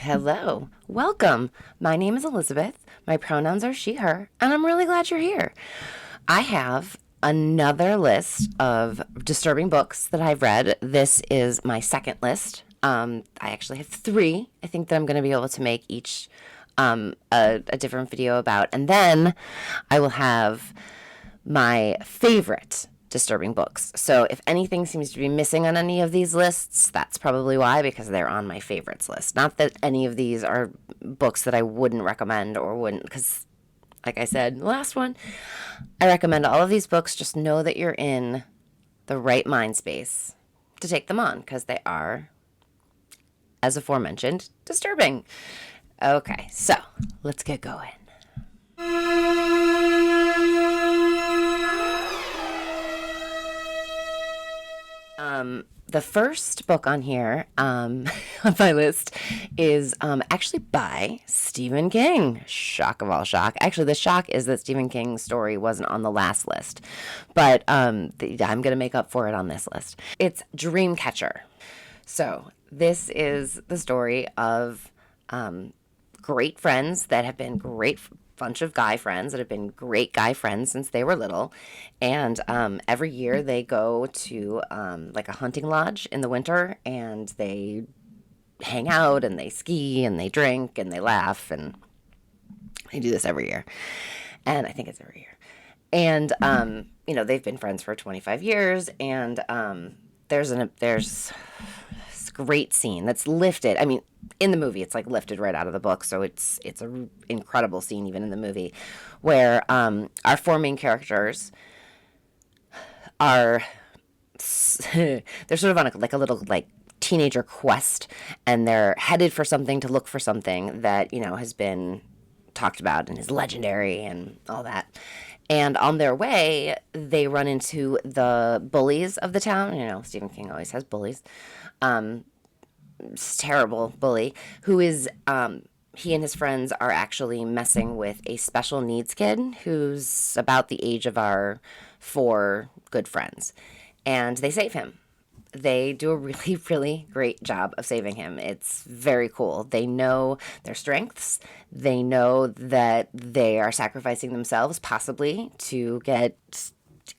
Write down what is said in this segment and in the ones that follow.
Hello. Welcome. My name is Elizabeth. My pronouns are she, her, and I'm really glad you're here. I have another list of disturbing books that I've read. This is my second list. I actually have three. I think that I'm going to be able to make each a different video about. And then I will have my favorite disturbing books. So if anything seems to be missing on any of these lists, that's probably why, because they're on my favorites list. Not that any of these are books that I wouldn't recommend or wouldn't, because like I said, the last one, I recommend all of these books. Just know that you're in the right mind space to take them on, because they are, as aforementioned, disturbing. Okay, so let's get going. The first book on here, on my list, is actually by Stephen King. Shock of all shock. Actually, the shock is that Stephen King's story wasn't on the last list, but I'm going to make up for it on this list. It's Dreamcatcher. So this is the story of great friends that have been great bunch of guy friends that have been great guy friends since they were little, and every year they go to like a hunting lodge in the winter, and they hang out and they ski and they drink and they laugh, and they do this every year, and I think it's every year. And they've been friends for 25 years, and there's this great scene that's lifted. I mean, in the movie, it's like lifted right out of the book, so it's an incredible scene even in the movie, where our four main characters are they're sort of on a little teenager quest, and they're headed for something, to look for something that has been talked about and is legendary and all that. And on their way, they run into the bullies of the town. Stephen King always has bullies. Terrible bully who is he and his friends are actually messing with a special needs kid who's about the age of our four good friends, and they save him. They do a really, really great job of saving him. It's very cool. They know their strengths. They know that they are sacrificing themselves possibly to get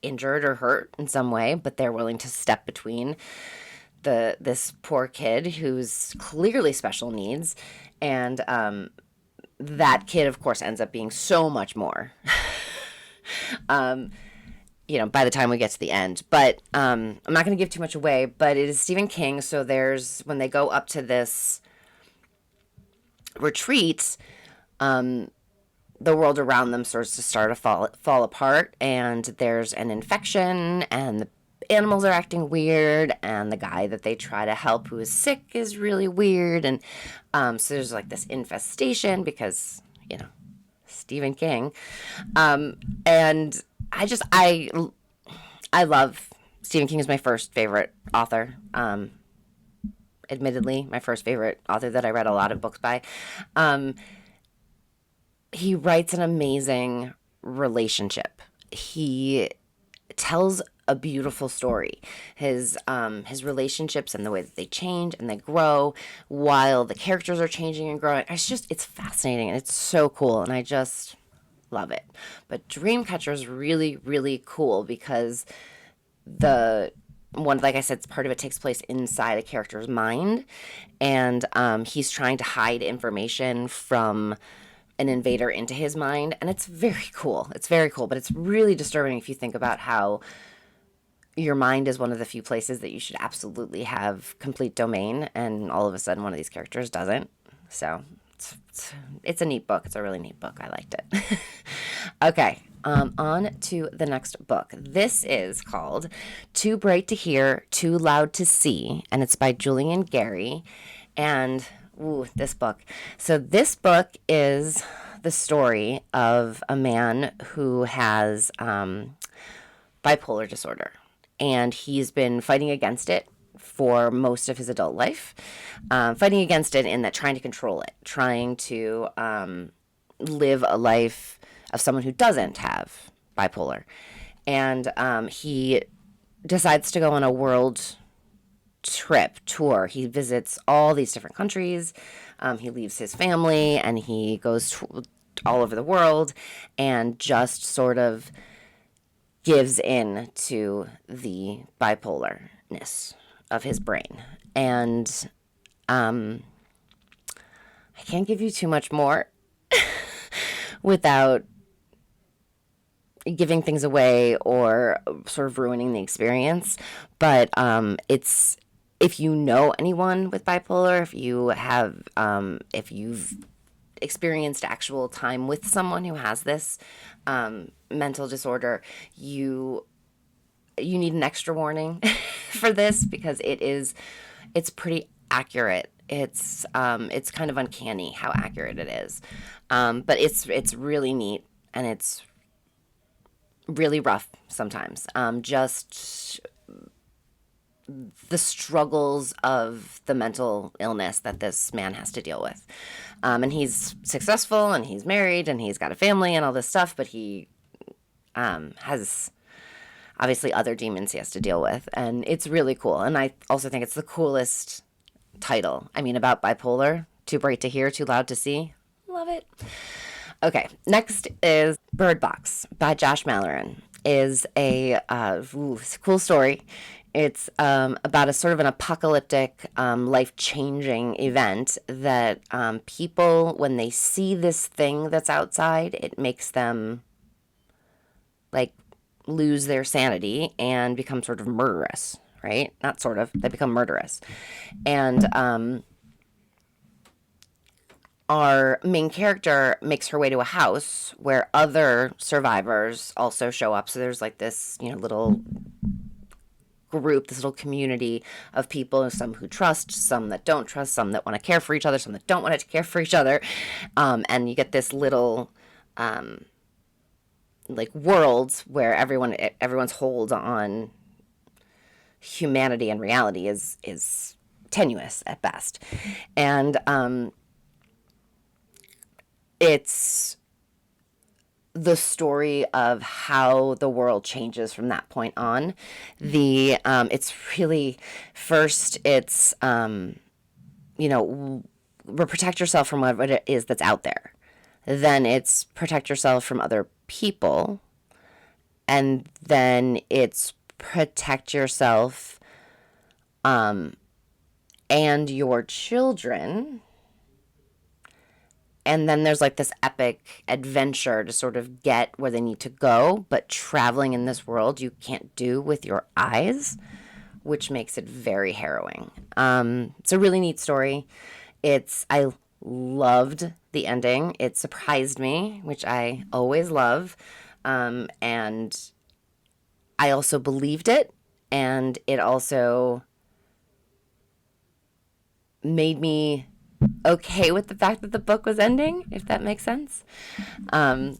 injured or hurt in some way, but they're willing to step between this poor kid who's clearly special needs, and that kid, of course, ends up being so much more. By the time we get to the end. But I'm not going to give too much away. But it is Stephen King, so when they go up to this retreat, the world around them starts to fall apart, and there's an infection, and the animals are acting weird, and the guy that they try to help who is sick is really weird, and so there's like this infestation because Stephen King, and I love Stephen King. Is my first favorite author, admittedly my first favorite author that I read a lot of books by. He writes an amazing relationship. He tells a beautiful story. His relationships and the way that they change and they grow while the characters are changing and growing. It's fascinating, and it's so cool, and I just love it. But Dreamcatcher is really, really cool because like I said, part of it takes place inside a character's mind, and he's trying to hide information from an invader into his mind, and it's very cool. It's very cool, but it's really disturbing if you think about how your mind is one of the few places that you should absolutely have complete domain, and all of a sudden one of these characters doesn't. So it's a neat book. It's a really neat book. I liked it. Okay, on to the next book. This is called Too Bright to Hear, Too Loud to See, and it's by Juliann Garey. And this book. So this book is the story of a man who has bipolar disorder, and he's been fighting against it for most of his adult life, fighting against it in that trying to control it, trying to live a life of someone who doesn't have bipolar. And he decides to go on a world tour. He visits all these different countries. He leaves his family and he goes all over the world and just sort of gives in to the bipolarness of his brain. And I can't give you too much more without giving things away or sort of ruining the experience. But it's, if you know anyone with bipolar, if you've experienced actual time with someone who has this mental disorder, you need an extra warning for this, because it's pretty accurate. It's kind of uncanny how accurate it is. But it's really neat, and it's really rough sometimes. Just the struggles of the mental illness that this man has to deal with. And he's successful, and he's married, and he's got a family and all this stuff, but he has obviously other demons he has to deal with. And it's really cool. And I also think it's the coolest title. I mean, about bipolar. Too Bright to Hear, Too Loud to See. Love it. Okay, next is Bird Box by Josh Malerman. Is a cool story. It's about a sort of an apocalyptic, life-changing event that people, when they see this thing that's outside, it makes them, like, lose their sanity and become sort of murderous, right? Not sort of. They become murderous. And our main character makes her way to a house where other survivors also show up. So there's, like, this, little group, this little community of people, some who trust, some that don't trust, some that want to care for each other, some that don't want to care for each other. And you get this little like worlds where everyone's hold on humanity and reality is tenuous at best. And it's the story of how the world changes from that point on. It's really, first it's, protect yourself from what it is that's out there. Then it's protect yourself from other people. And then it's protect yourself and your children. And then there's, like, this epic adventure to sort of get where they need to go, but traveling in this world you can't do with your eyes, which makes it very harrowing. It's a really neat story. I loved the ending. It surprised me, which I always love. And I also believed it, and it also made me okay with the fact that the book was ending, if that makes sense. They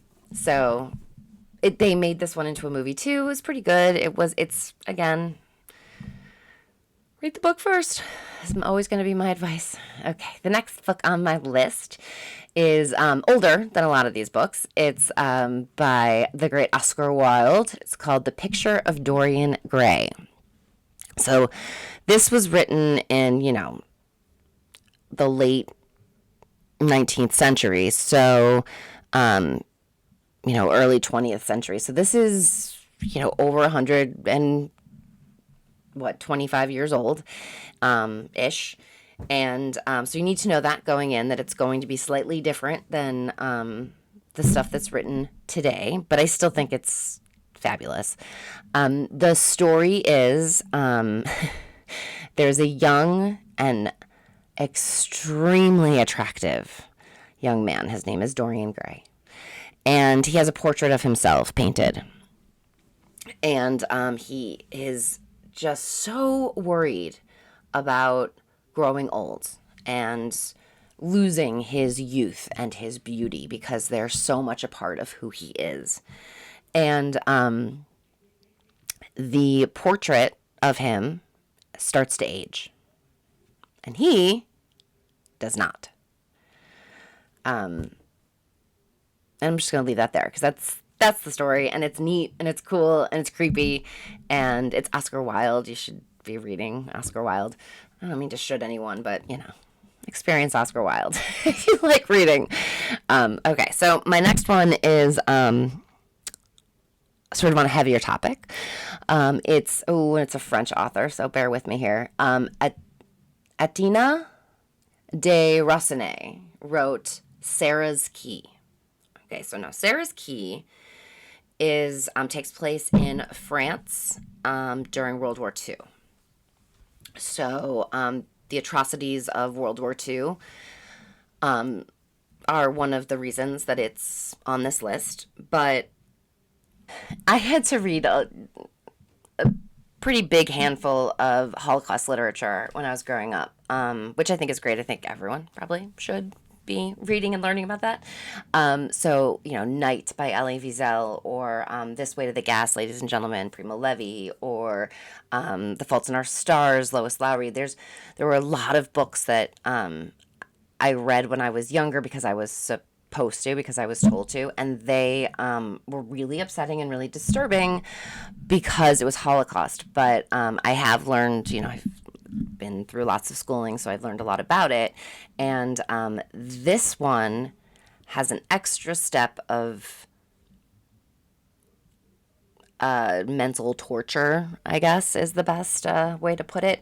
made this one into a movie too. It was pretty good. It's again, read the book first. It's always going to be my advice. Okay, the next book on my list is older than a lot of these books. It's by the great Oscar Wilde. It's called The Picture of Dorian Gray. So this was written in, the late 19th century, so early 20th century. So this is over 125 years old ish. And so you need to know that going in, that it's going to be slightly different than the stuff that's written today, but I still think it's fabulous. The story is there's a young and extremely attractive young man. His name is Dorian Gray. And he has a portrait of himself painted. And he is just so worried about growing old and losing his youth and his beauty, because they're so much a part of who he is. And the portrait of him starts to age. And he does not. And I'm just going to leave that there, because that's the story, and it's neat, and it's cool, and it's creepy, and it's Oscar Wilde. You should be reading Oscar Wilde. I don't mean to should anyone, but, experience Oscar Wilde if you like reading. Okay, so my next one is sort of on a heavier topic. It's a French author, so bear with me here. Atiana de Rosnay wrote Sarah's Key. Okay, so now Sarah's Key is takes place in France during World War II. So the atrocities of World War II are one of the reasons that it's on this list, but I had to read a pretty big handful of Holocaust literature when I was growing up, which I think is great. I think everyone probably should be reading and learning about that. So, Night by Elie Wiesel, or This Way to the Gas, Ladies and Gentlemen, Primo Levi, or The Faults in Our Stars, Lois Lowry. There were a lot of books that I read when I was younger because I was supposed to, because I was told to, and they were really upsetting and really disturbing because it was Holocaust. But I have learned, I've been through lots of schooling, so I've learned a lot about it. And this one has an extra step of mental torture, I guess is the best way to put it.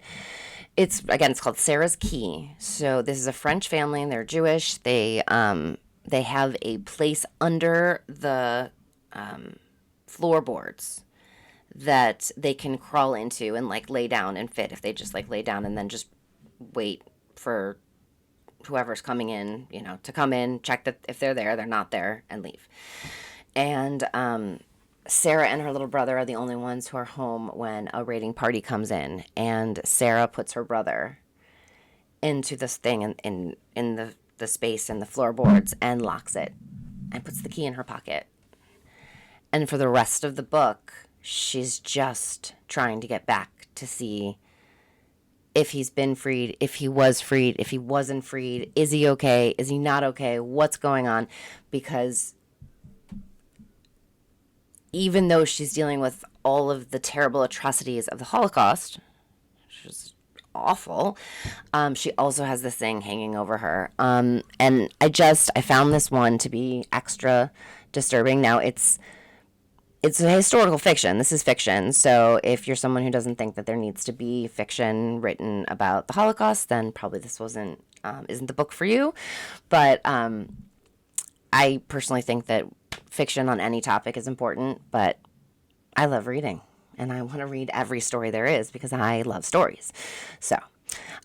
It's called Sarah's Key. So this is a French family, and they're Jewish. They have a place under the floorboards that they can crawl into and lay down and fit if they just lay down and then just wait for whoever's coming in, to come in, check that if they're there, they're not there, and leave. And Sarah and her little brother are the only ones who are home when a raiding party comes in, and Sarah puts her brother into this thing in the space in the floorboards and locks it and puts the key in her pocket. And for the rest of the book, she's just trying to get back to see if he's been freed, if he was freed, if he wasn't freed, is he okay, is he not okay, what's going on? Because even though she's dealing with all of the terrible atrocities of the Holocaust, which is awful, she also has this thing hanging over her. And I found this one to be extra disturbing. Now, it's a historical fiction. This is fiction. So if you're someone who doesn't think that there needs to be fiction written about the Holocaust, then probably this isn't the book for you. But I personally think that fiction on any topic is important, but I love reading, and I want to read every story there is because I love stories. So,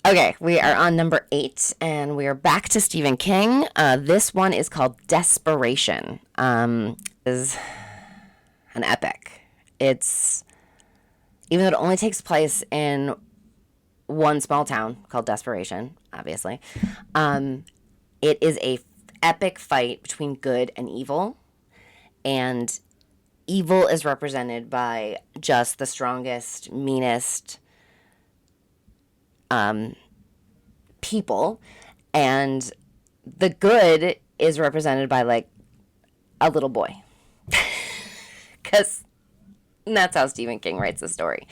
okay, we are on number 8, and we are back to Stephen King. This one is called Desperation. Is an epic. It's, even though it only takes place in one small town called Desperation, obviously, it is a epic fight between good and evil, and evil is represented by just the strongest, meanest people, and the good is represented by a little boy. Because that's how Stephen King writes the story.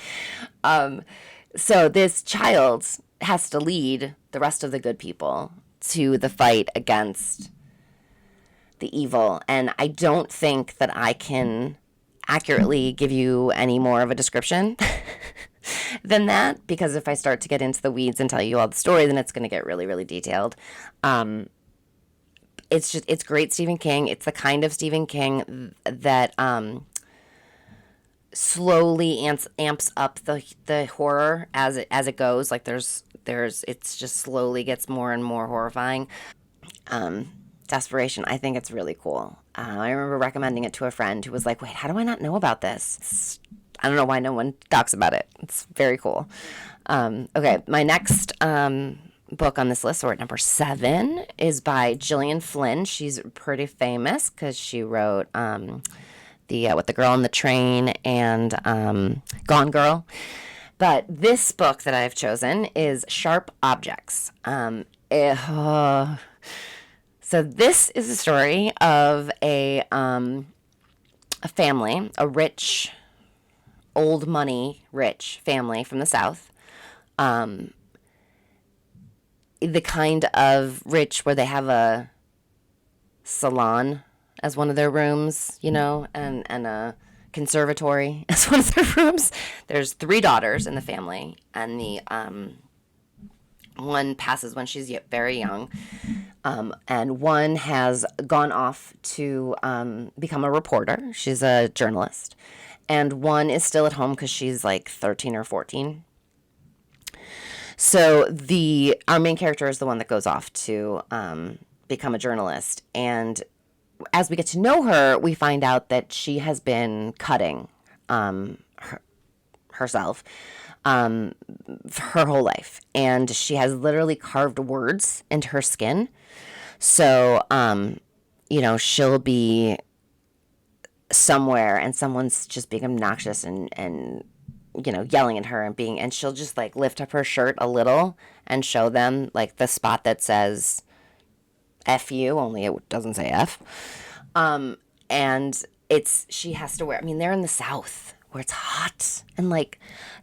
So this child has to lead the rest of the good people to the fight against the evil. And I don't think that I can accurately give you any more of a description than that, because if I start to get into the weeds and tell you all the story, then it's going to get really, really detailed. It's great Stephen King. It's the kind of Stephen King that slowly amps up the horror as it goes. It's just slowly gets more and more horrifying. Desperation, I think it's really cool. I remember recommending it to a friend who was like, wait, how do I not know about this? I don't know why no one talks about it. It's very cool. Okay, my next book on this list, or at number 7, is by Gillian Flynn. She's pretty famous because she wrote With the Girl on the Train and Gone Girl. But this book that I've chosen is Sharp Objects. So this is a story of a family, a rich, old money rich family from the South, the kind of rich where they have a salon as one of their rooms, you know, and a conservatory as one of their rooms. There's 3 daughters in the family, and the one passes when she's very young, and one has gone off to become a reporter. She's a journalist, and one is still at home because she's like 13 or 14. So our main character is the one that goes off to become a journalist, and as we get to know her, we find out that she has been cutting herself her whole life, and she has literally carved words into her skin. So, you know, she'll be somewhere and someone's just being obnoxious and you know, yelling at her and she'll just like lift up her shirt a little and show them like the spot that says F you, only it doesn't say F. And she has to wear, I mean, they're in the South where it's hot, and like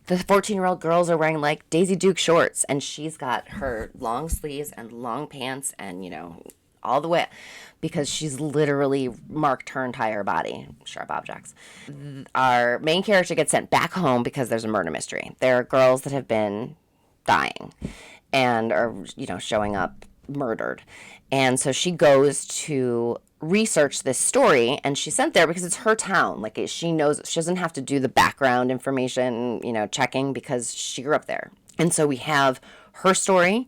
the 14-year-old girls are wearing like Daisy Duke shorts, and she's got her long sleeves and long pants and, you know, all the way, because she's literally marked her entire body. Sharp objects. Our main character gets sent back home because there's a murder mystery. There are girls that have been dying and are, you know, showing up murdered. And so she goes to research this story, and she's sent there because it's her town. Like, she knows, she doesn't have to do the background information, you know, checking, because she grew up there. And so we have her story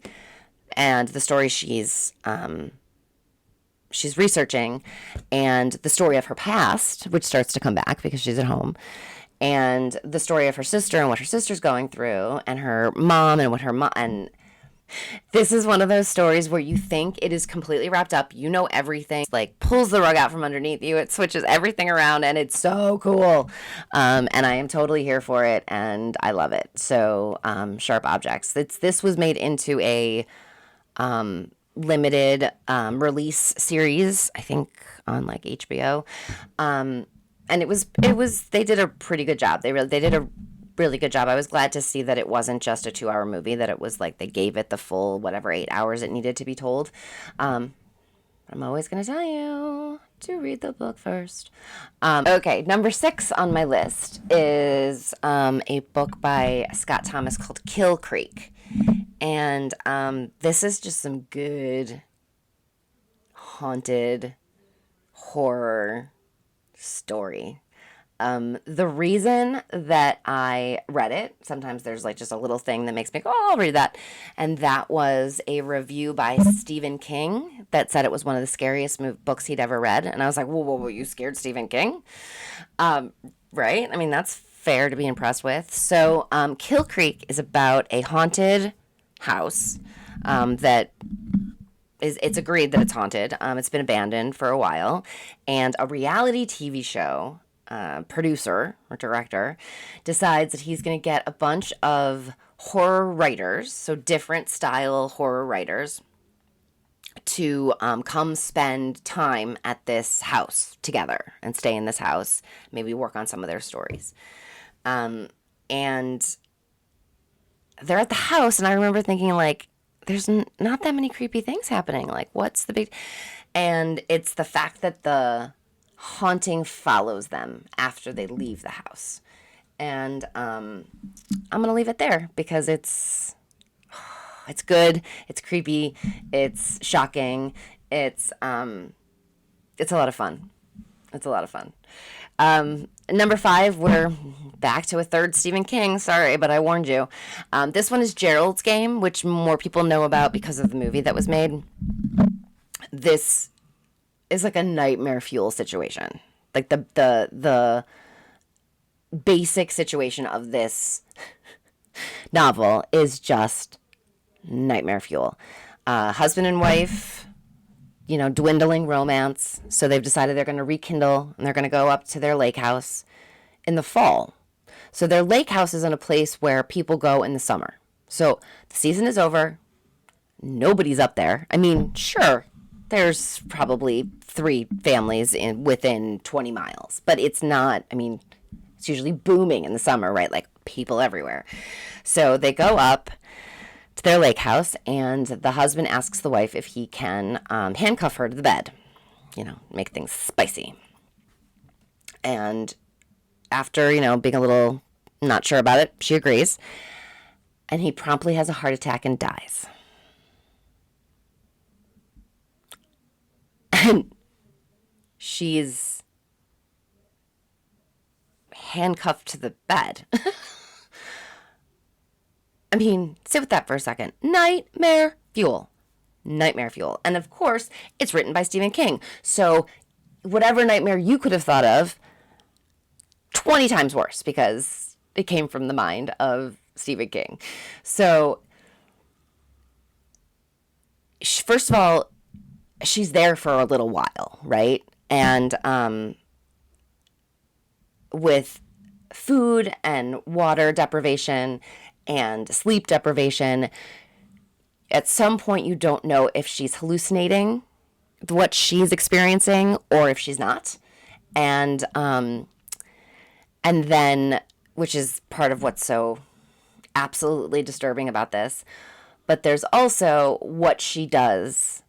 and the story she's researching, and the story of her past, which starts to come back because she's at home, and the story of her sister and what her sister's going through, and her mom and what her mom, and this is one of those stories where you think it is completely wrapped up, you know everything, like pulls the rug out from underneath you, it switches everything around, and it's so cool. And I am totally here for it, and I love it. So, Sharp Objects. This was made into a limited release series, I think on like HBO. And it was they did a pretty good job. They did a really good job. I was glad to see that it wasn't just a 2-hour movie, that it was like they gave it the full whatever 8 hours it needed to be told. I'm always going to tell you to read the book first. Okay, number 6 on my list is a book by Scott Thomas called Kill Creek. And this is just some good haunted horror story. The reason that I read it, sometimes there's like just a little thing that makes me go, oh, I'll read that. And that was a review by Stephen King that said it was one of the scariest books he'd ever read. And I was like, whoa, you scared Stephen King? Right? I mean, that's fair to be impressed with. So Kill Creek is about a haunted house that it's agreed that it's haunted. It's been abandoned for a while. And a reality TV show producer or director decides that he's going to get a bunch of horror writers, so different style horror writers, to come spend time at this house together and stay in this house, maybe work on some of their stories. And they're at the house, and I remember thinking, like, there's not that many creepy things happening. Like, what's the big... And it's the fact that the haunting follows them after they leave the house. And I'm going to leave it there because it's good, it's creepy, it's shocking, it's a lot of fun. It's a lot of fun. Number 5, we're back to a third Stephen King. Sorry, but I warned you. This one is Gerald's Game, which more people know about because of the movie that was made. This is like a nightmare fuel situation. Like the basic situation of this novel is just nightmare fuel. Husband and wife, you know, dwindling romance. So they've decided they're going to rekindle, and they're going to go up to their lake house in the fall. So their lake house is in a place where people go in the summer. So the season is over. Nobody's up there. I mean, sure, there's probably 3 families within 20 miles, but it's not, I mean, it's usually booming in the summer, right? Like people everywhere. So they go up, to their lake house, and the husband asks the wife if he can handcuff her to the bed, make things spicy. And after, being a little not sure about it, she agrees. And he promptly has a heart attack and dies. And she's handcuffed to the bed. I mean, sit with that for a second. Nightmare fuel. Nightmare fuel. And of course, it's written by Stephen King. So whatever nightmare you could have thought of, 20 times worse, because it came from the mind of Stephen King. So, first of all, she's there for a little while, right? And with food and water deprivation and sleep deprivation, at some point you don't know if she's hallucinating what she's experiencing or if she's not. And then, which is part of what's so absolutely disturbing about this, but there's also what she does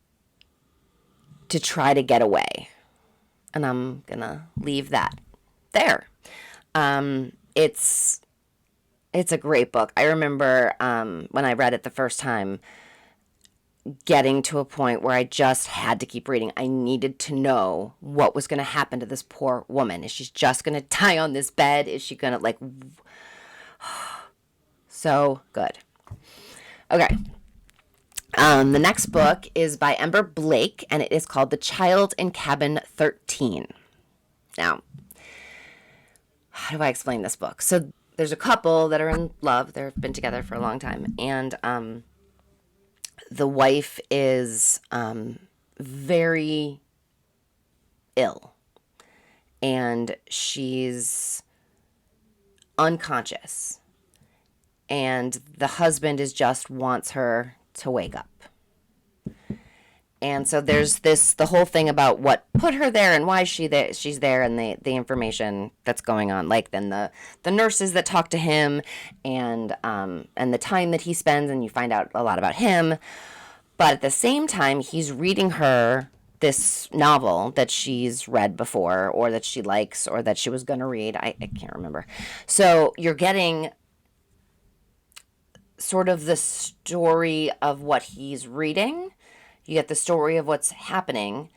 to try to get away. And I'm gonna leave that there. It's a great book. I remember when I read it the first time, getting to a point where I just had to keep reading. I needed to know what was going to happen to this poor woman. Is she just going to die on this bed? Is she going to, so good. Okay. The next book is by Ember Blake, and it is called The Child in Cabin 13. Now, how do I explain this book? So there's a couple that are in love. They've been together for a long time. And the wife is very ill. And she's unconscious. And the husband wants her to wake up. And so there's the whole thing about what put her there and why she's there, and the information that's going on. Like then the nurses that talk to him, and the time that he spends, and you find out a lot about him. But at the same time, he's reading her this novel that she's read before, or that she likes, or that she was going to read. I can't remember. So you're getting sort of the story of what he's reading. You get the story of what's happening,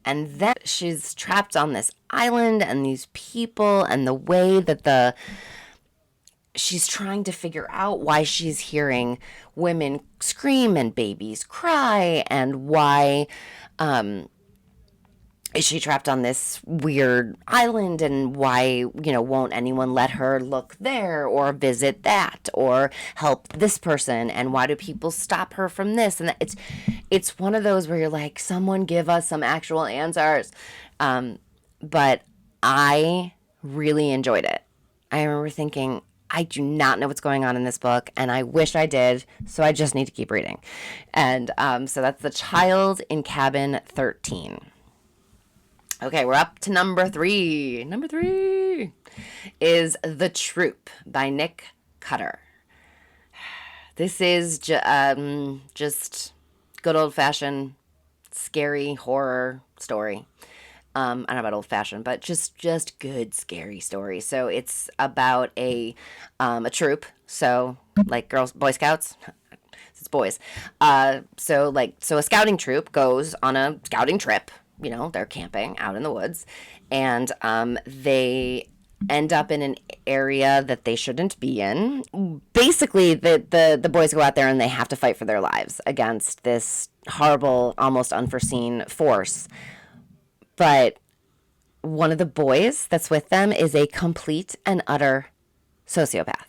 and then she's trapped on this island and these people, and the way that she's trying to figure out why she's hearing women scream and babies cry, and why is she trapped on this weird island, and why, won't anyone let her look there or visit that or help this person, and why do people stop her from this and that? It's one of those where you're like, someone give us some actual answers. But I really enjoyed it. I remember thinking, I do not know what's going on in this book, and I wish I did, so I just need to keep reading. And so that's The Child in Cabin 13. Okay, we're up to number 3. Number 3 is The Troop by Nick Cutter. This is just good old-fashioned scary horror story. I don't know about old-fashioned, but just good scary story. So it's about a troop. So like Boy Scouts. It's boys. So a scouting troop goes on a scouting trip. They're camping out in the woods, and they end up in an area that they shouldn't be in. Basically, the boys go out there and they have to fight for their lives against this horrible, almost unforeseen force. But one of the boys that's with them is a complete and utter sociopath.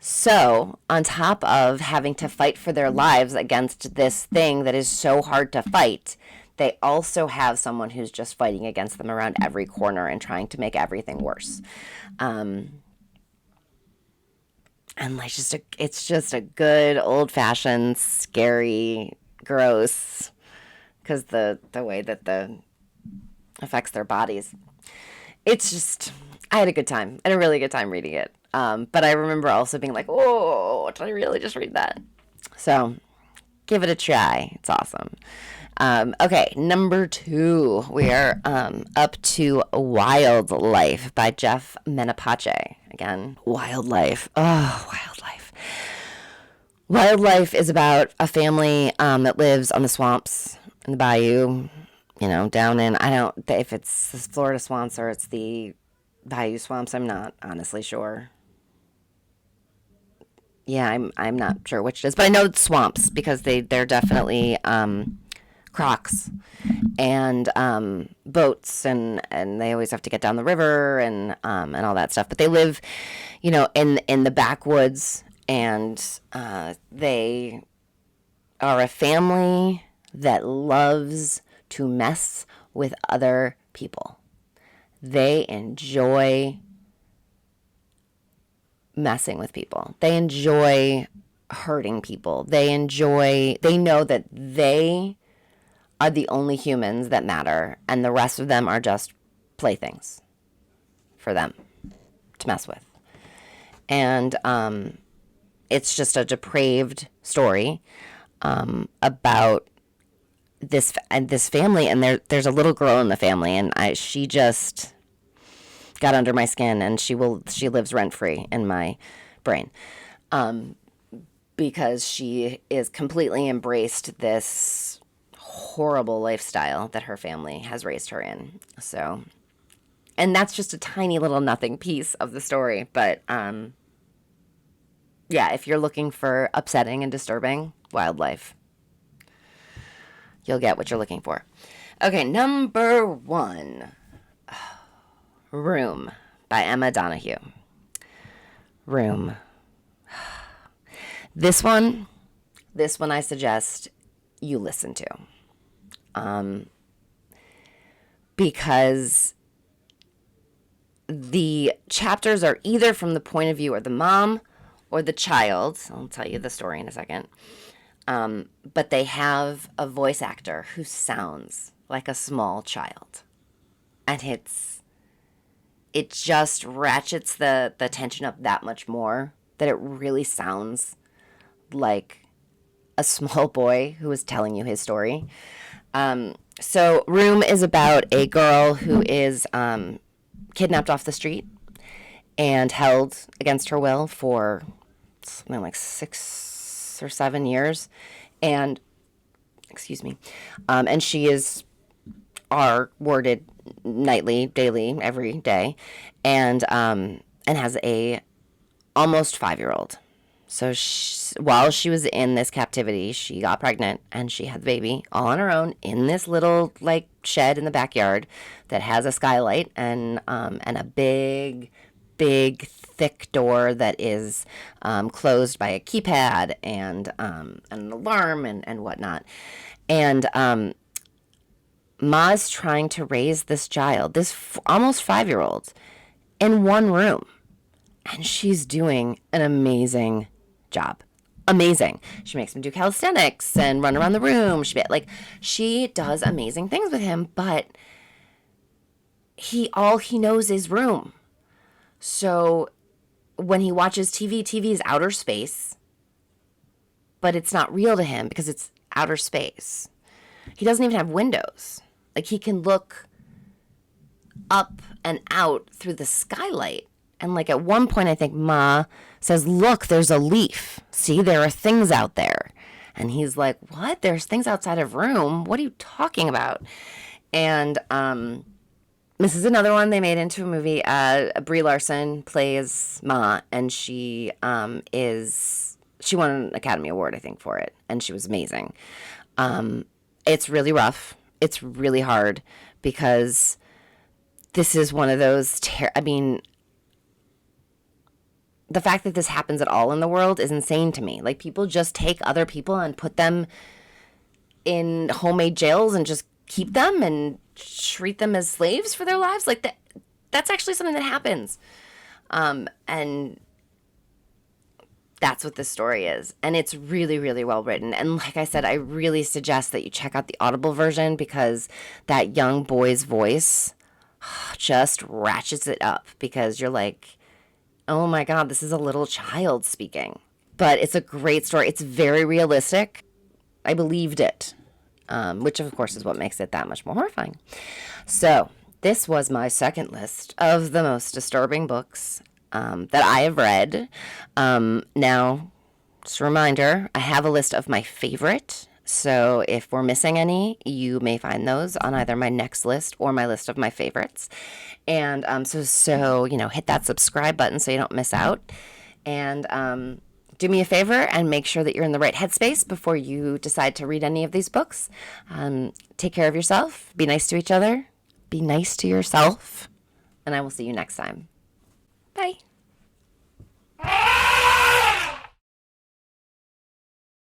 So, on top of having to fight for their lives against this thing that is so hard to fight, they also have someone who's just fighting against them around every corner and trying to make everything worse. And it's just a good old-fashioned, scary, gross, because the way that affects their bodies. It's just, I had a good time. I had a really good time reading it. But I remember also being like, oh, did I really just read that? So give it a try. It's awesome. Okay, number 2. We are up to Wildlife by Jeff Menapace. Again, Wildlife. Oh, Wildlife. Wildlife is about a family that lives on the swamps in the bayou, down in, I don't, if it's the Florida swamps or it's the bayou swamps, I'm not honestly sure. Yeah, I'm not sure which it is, but I know it's swamps because they're definitely crocs and boats and they always have to get down the river and all that stuff. But they live, in the backwoods, and they are a family that loves to mess with other people. They enjoy messing with people. They enjoy hurting people. They know that they are the only humans that matter, and the rest of them are just playthings for them to mess with. And it's just a depraved story about this family, and there's a little girl in the family, and she just got under my skin, and she lives rent-free in my brain, because she is completely embraced this horrible lifestyle that her family has raised her in. So, and that's just a tiny little nothing piece of the story, but yeah, if you're looking for upsetting and disturbing Wildlife, you'll get what you're looking for. Okay, number 1. Room by Emma Donoghue. Room. This one I suggest you listen to. Because the chapters are either from the point of view of the mom or the child. I'll tell you the story in a second. But they have a voice actor who sounds like a small child. And it just ratchets the tension up that much more, that it really sounds like a small boy who is telling you his story. So Room is about a girl who is kidnapped off the street and held against her will for something like 6 or 7 years. And, excuse me, and she is warded nightly, daily, every day, and has a almost 5-year-old. So while she was in this captivity, she got pregnant and she had the baby all on her own in this little shed in the backyard that has a skylight and a big thick door that is closed by a keypad and an alarm and whatnot. And Ma's trying to raise this child, this almost 5-year-old, in one room. And she's doing an amazing job. Amazing. She makes him do calisthenics and run around the room. She does amazing things with him, but all he knows is room. So when he watches TV, TV is outer space, but it's not real to him because it's outer space. He doesn't even have windows. He can look up and out through the skylight. And at one point, I think Ma says, "Look, there's a leaf. See, there are things out there." And he's like, "What? There's things outside of room? What are you talking about?" And this is another one they made into a movie. Brie Larson plays Ma, and she won an Academy Award, I think, for it. And she was amazing. It's really rough. It's really hard because this is one of those, the fact that this happens at all in the world is insane to me. People just take other people and put them in homemade jails and just keep them and treat them as slaves for their lives. That's actually something that happens. And that's what this story is. And it's really, really well written. And like I said, I really suggest that you check out the Audible version because that young boy's voice just ratchets it up because you're like, oh my God, this is a little child speaking. But it's a great story. It's very realistic. I believed it, which of course is what makes it that much more horrifying. So this was my second list of the most disturbing books that I have read. Now, just a reminder, I have a list of my favorite. So if we're missing any, you may find those on either my next list or my list of my favorites. And so hit that subscribe button so you don't miss out. And do me a favor and make sure that you're in the right headspace before you decide to read any of these books. Take care of yourself. Be nice to each other. Be nice to yourself. And I will see you next time. Bye.